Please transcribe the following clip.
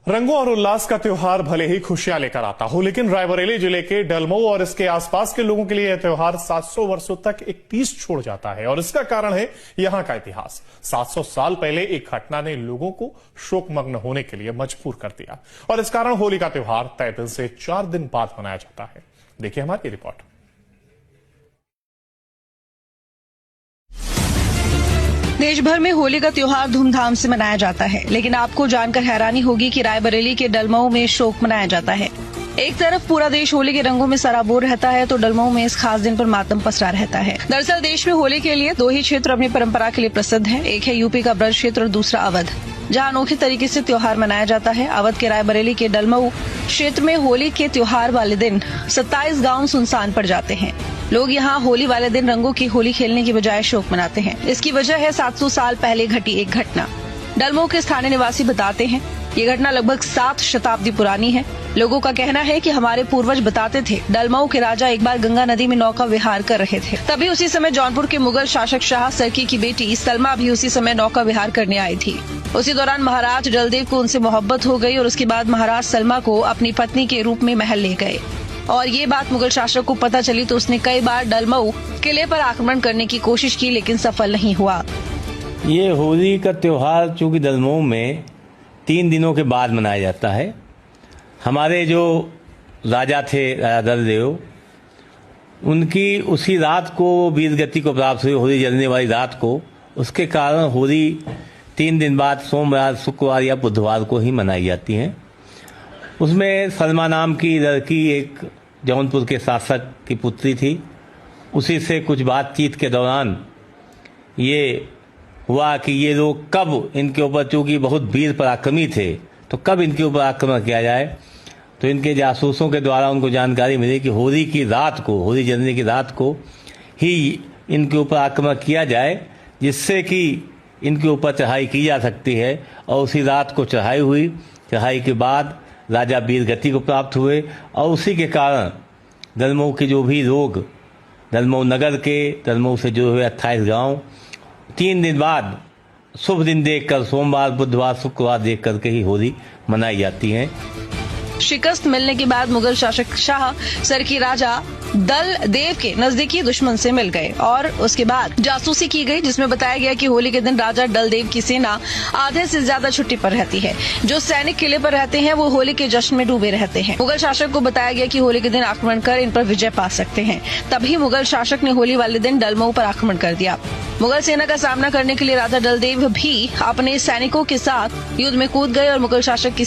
रंगों और उल्लास का त्योहार भले ही खुशियां लेकर आता हो, लेकिन रायबरेली जिले के डलमऊ और इसके आसपास के लोगों के लिए यह त्योहार 700 वर्षों तक एक पीस छोड़ जाता है। और इसका कारण है यहां का इतिहास। 700 साल पहले एक घटना ने लोगों को शोकमग्न होने के लिए मजबूर कर दिया और इस कारण होली का त्योहार तय दिन से 4 दिन बाद मनाया जाता है। देखिए हमारी रिपोर्ट। देश भर में होली का त्योहार धूमधाम से मनाया जाता है, लेकिन आपको जानकर हैरानी होगी कि रायबरेली के डलमऊ में शोक मनाया जाता है। एक तरफ पूरा देश होली के रंगों में सराबोर रहता है, तो डलमऊ में इस खास दिन पर मातम पसरा रहता है। दरअसल देश में होली के लिए 2 ही क्षेत्र अपनी परंपरा के लिए प्रसिद्ध हैं। एक है यूपी का ब्रज क्षेत्र और दूसरा अवध, जहां अनोखे तरीके से त्योहार मनाया जाता है। अवध के रायबरेली के डलमऊ क्षेत्र में होली के त्योहार वाले दिन 27 गांव सुनसान पड़ जाते हैं। लोग यहां होली वाले दिन रंगों की होली खेलने की बजाय शोक मनाते हैं। इसकी वजह है 700 साल पहले घटी एक घटना। डलमऊ के स्थानीय निवासी बताते हैं, ये घटना लगभग 7 शताब्दी पुरानी है। लोगों का कहना है कि हमारे पूर्वज बताते थे, डलमऊ के राजा एक बार गंगा नदी में नौका विहार कर रहे थे। तभी उसी समय जौनपुर के मुगल शासक शाह सरकी की बेटी सलमा भी उसी समय नौका विहार करने आई थी। उसी दौरान महाराज डलदेव को उनसे मोहब्बत हो गई और उसके बाद महाराज सलमा को अपनी पत्नी के रूप में महल ले गए। और ये बात मुगल शासक को पता चली तो उसने कई बार डलमऊ किले पर आक्रमण करने की कोशिश की, लेकिन सफल नहीं हुआ। ये होली का त्योहार चूंकि डलमऊ में 3 दिनों के बाद मनाया जाता है। हमारे जो राजा थे, राजा डलदेव, उनकी उसी रात को वीरगति को प्राप्त हुई, होली जलने वाली रात को। उसके कारण होली 3 दिन बाद सोमवार, शुक्रवार या बुधवार को ही मनाई जाती है। उसमें सलमा नाम की लड़की एक जौनपुर के शासक की पुत्री थी। उसी से कुछ बातचीत के दौरान ये हुआ कि ये लोग कब इनके ऊपर, चूंकि बहुत वीर पराक्रमी थे, तो कब इनके ऊपर आक्रमण किया जाए। तो इनके जासूसों के द्वारा उनको जानकारी मिली कि होली की रात को, होली जलने की रात को ही इनके ऊपर आक्रमण किया जाए, जिससे कि इनके ऊपर चढ़ाई की जा सकती है। और उसी रात को चढ़ाई हुई। चढ़ाई के बाद राजा वीरगति को प्राप्त हुए और उसी के कारण डलमऊ के जो भी लोग, डलमऊ नगर के, डलमऊ से जुड़े हुए 28 गांव 3 दिन बाद शुभ दिन देखकर, सोमवार, बुधवार, शुक्रवार देख करके ही होली मनाई जाती है। शिकस्त मिलने के बाद मुगल शासक शाह सरकी राजा दल देव के नजदीकी दुश्मन से मिल गए और उसके बाद जासूसी की गई, जिसमें बताया गया कि होली के दिन राजा डल देव की सेना आधे से ज्यादा छुट्टी पर रहती है। जो सैनिक किले पर रहते हैं वो होली के जश्न में डूबे रहते हैं। मुगल शासक को बताया गया कि होली के दिन आक्रमण कर इन पर विजय पा सकते हैं। तभी मुगल शासक ने होली वाले दिन डलमऊ पर आक्रमण कर दिया। मुगल सेना का सामना करने के लिए राजा डलदेव भी अपने सैनिकों के साथ युद्ध में कूद गए और मुगल शासक की